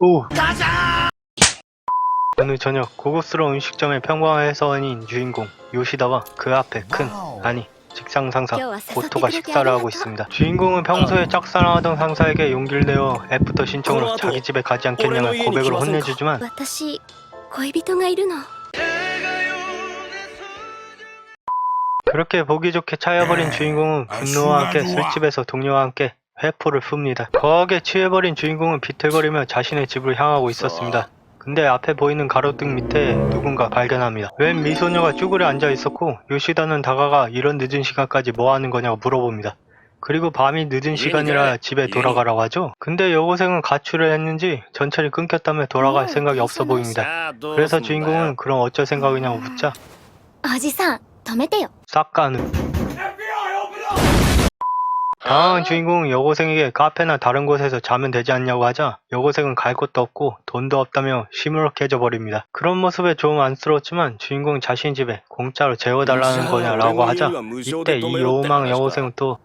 오! 어느 저녁 고급스러운 음식점의 평범한 회사원인 주인공 요시다와 그 앞에 직장 상사 고토가 식사를 하고 있습니다. 주인공은 평소에 짝사랑하던 상사에게 용기를 내어 애프터 신청으로 자기 집에 가지 않겠냐며 고백으로 혼내주지만 그렇게 보기 좋게 차여버린 주인공은 분노와 함께 술집에서 동료와 함께 회포를 풉니다. 거하게 취해버린 주인공은 비틀거리며 자신의 집으로 향하고 있었습니다. 근데 앞에 보이는 가로등 밑에 누군가 발견합니다. 웬 미소녀가 쭈그려 앉아있었고 요시다는 다가가 이런 늦은 시간까지 뭐하는 거냐고 물어봅니다. 그리고 밤이 늦은 시간이라 집에 돌아가라고 하죠. 근데 여고생은 가출을 했는지 전철이 끊겼다며 돌아갈 생각이 없어 보입니다. 그래서 주인공은 그럼 어쩔 생각이냐고 묻자 싹가는 당황한 주인공은 여고생에게 카페나 다른 곳에서 자면 되지 않냐고 하자 여고생은 갈 곳도 없고 돈도 없다며 시무룩해져 버립니다. 그런 모습에 좀 안쓰러웠지만 주인공 자신 집에 공짜로 재워달라는 거냐라고 하자 이때 이 요망 여고생은 또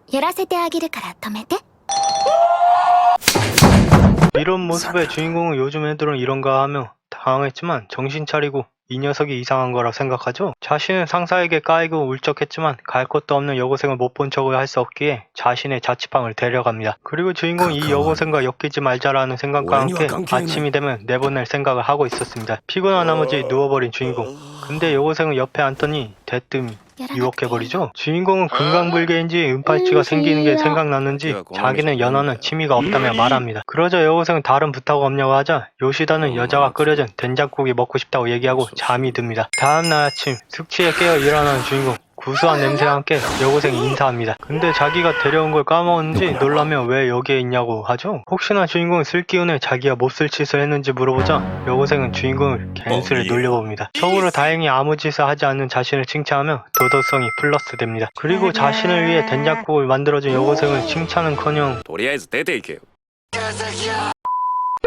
이런 모습에 주인공은 요즘 애들은 이런가 하며 당황했지만 정신 차리고 이 녀석이 이상한 거라 생각하죠. 자신은 상사에게 까이고 울적했지만 갈 곳도 없는 여고생을 못 본 척을 할 수 없기에 자신의 자취방을 데려갑니다. 그리고 주인공은 이 여고생과 엮이지 말자라는 생각과 함께 아침이 되면 내보낼 생각을 하고 있었습니다. 피곤한 나머지 누워버린 주인공. 근데 여고생은 옆에 앉더니 대뜸 유혹해버리죠. 주인공은 금강불개인지 은팔찌가 생기는 게 생각났는지 자기는 연하는 취미가 없다며 말합니다. 그러자 여고생은 다른 부탁 없냐고 하자 요시다는 여자가 끓여준 된장국이 먹고 싶다고 얘기하고 잠이 듭니다. 다음날 아침 숙취에 깨어 일어나는 주인공. 구수한 냄새와 함께 여고생이 인사합니다. 근데 자기가 데려온 걸 까먹었는지 놀라며 왜 여기에 있냐고 하죠. 혹시나 주인공은 쓸 기운에 자기가 몹쓸 짓을 했는지 물어보자 여고생은 주인공을 갠수를 놀려봅니다. 속으로 다행히 아무 짓을 하지 않는 자신을 칭찬하며 도덕성이 플러스 됩니다. 그리고 자신을 위해 된장국을 만들어준 여고생을 칭찬은커녕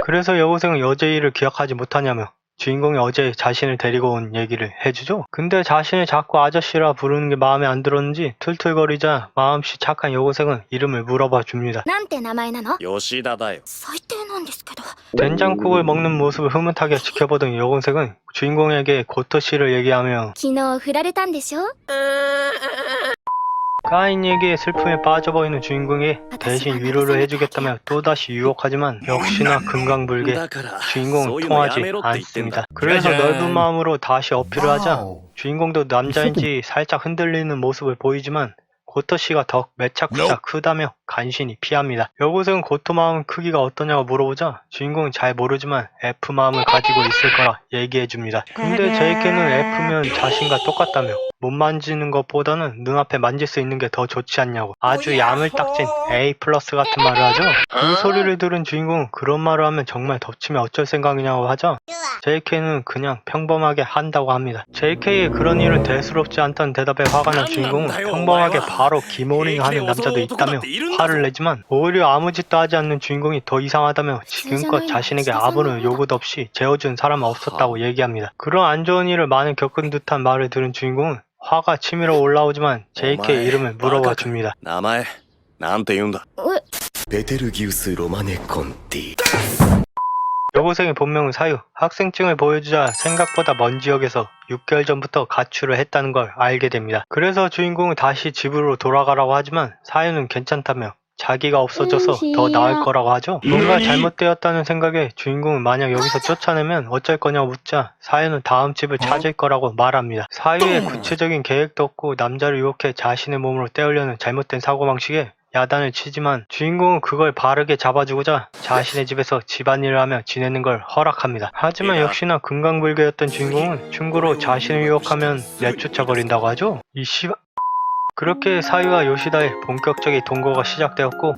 그래서 여고생은 여제 일을 기억하지 못하냐며 주인공이 어제 자신을 데리고 온 얘기를 해주죠. 근데 자신을 자꾸 아저씨라 부르는 게 마음에 안 들었는지 툴툴거리자 마음씨 착한 여고생은 이름을 물어봐 줍니다. 된장국을 먹는 모습을 흐뭇하게 지켜보던 여고생은 주인공에게 고토씨를 얘기하며 까인 얘기에 슬픔에 빠져버리는 주인공이 대신 위로를 해주겠다며 또다시 유혹하지만 역시나 금강불개 주인공은 통하지 않습니다. 그래서 넓은 마음으로 다시 어필을 하자 주인공도 남자인지 살짝 흔들리는 모습을 보이지만 고토씨가 더 매차쿠차 크다며 간신히 피합니다. 여고생은 고토 마음 크기가 어떠냐고 물어보자 주인공은 잘 모르지만 F 마음을 가지고 있을 거라 얘기해줍니다. 근데 JK는 F면 자신과 똑같다며 못 만지는 것보다는 눈앞에 만질 수 있는 게 더 좋지 않냐고 아주 야물딱진 A 플러스 같은 말을 하죠. 그 소리를 들은 주인공은 그런 말을 하면 정말 덮치면 어쩔 생각이냐고 하자 JK는 그냥 평범하게 한다고 합니다. JK의 그런 일은 대수롭지 않다는 대답에 화가 난 주인공은 평범하게 바로 기모닝 하는 남자도 있다며 화를 내지만 오히려 아무 짓도 하지 않는 주인공이 더 이상하다며 지금껏 자신에게 아무런 요구도 없이 재워준 사람은 없었다고 얘기합니다. 그런 안 좋은 일을 많이 겪은 듯한 말을 들은 주인공은 화가 치밀어 올라오지만 JK 이름을 물어봐 줍니다. 베텔기우스 로마네 콘티. 여고생의 본명은 사유. 학생증을 보여주자 생각보다 먼 지역에서 6개월 전부터 가출을 했다는 걸 알게 됩니다. 그래서 주인공은 다시 집으로 돌아가라고 하지만 사유는 괜찮다며 자기가 없어져서 더 나을 거라고 하죠. 뭔가 잘못되었다는 생각에 주인공은 만약 여기서 쫓아내면 어쩔 거냐고 묻자 사유는 다음 집을 찾을 거라고 말합니다. 사유의 구체적인 계획도 없고 남자를 유혹해 자신의 몸으로 떼우려는 잘못된 사고방식에 야단을 치지만 주인공은 그걸 바르게 잡아주고자 자신의 집에서 집안일을 하며 지내는 걸 허락합니다. 하지만 역시나 금강불개였던 주인공은 충고로 자신을 유혹하면 내쫓아버린다고 하죠. 그렇게 사유와 요시다의 본격적인 동거가 시작되었고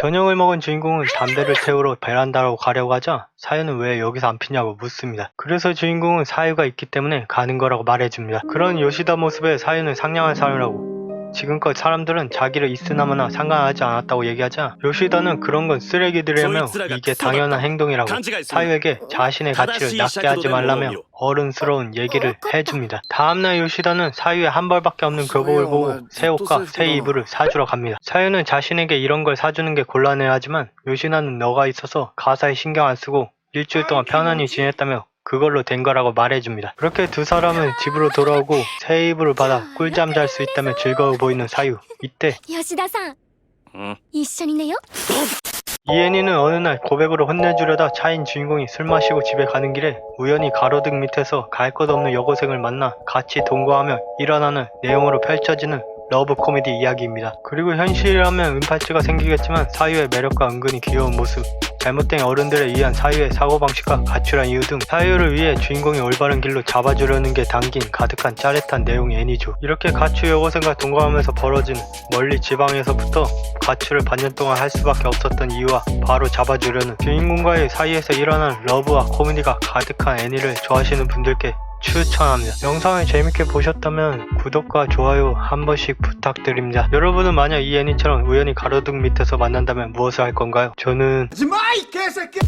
저녁을 먹은 주인공은 담배를 태우러 베란다로 가려고 하자 사유는 왜 여기서 안 피냐고 묻습니다. 그래서 주인공은 사유가 있기 때문에 가는 거라고 말해줍니다. 그런 요시다 모습에 사유는 상냥한 사유라고 지금껏 사람들은 자기를 이스나마나 상관하지 않았다고 얘기하자 요시다는 그런 건 쓰레기들이라며 이게 당연한 행동이라고 사유에게 자신의 가치를 낮게 하지 말라며 어른스러운 얘기를 해줍니다. 다음날 요시다는 사유의 한 벌밖에 없는 교복을 보고 새 옷과 새 이불을 사주러 갑니다. 사유는 자신에게 이런 걸 사주는 게 곤란해하지만 요시다는 너가 있어서 가사에 신경 안 쓰고 일주일 동안 편안히 지냈다며 그걸로 된 거라고 말해줍니다. 그렇게 두 사람은 집으로 돌아오고 새 이불을 받아 꿀잠 잘 수 있다며 즐거워 보이는 사유. 이때 吉田さん一緒に寝よ 이엔이는 어느 날 고백으로 혼내주려다 차인 주인공이 술 마시고 집에 가는 길에 우연히 가로등 밑에서 갈 것 없는 여고생을 만나 같이 동거하며 일어나는 내용으로 펼쳐지는 러브 코미디 이야기입니다. 그리고 현실이라면 은팔찌가 생기겠지만 사유의 매력과 은근히 귀여운 모습, 잘못된 어른들에 의한 사유의 사고방식과 가출한 이유 등 사유를 위해 주인공이 올바른 길로 잡아주려는 게 담긴 가득한 짜릿한 내용의 애니죠. 이렇게 가출 여고생과 동거하면서 벌어진 멀리 지방에서부터 가출을 반년 동안 할 수밖에 없었던 이유와 바로 잡아주려는 주인공과의 사이에서 일어난 러브와 코미디가 가득한 애니를 좋아하시는 분들께 추천합니다. 영상을 재밌게 보셨다면 구독과 좋아요 한 번씩 부탁드립니다. 여러분은 만약 이 애니처럼 우연히 가로등 밑에서 만난다면 무엇을 할 건가요? 저는 하지마 이 개새끼!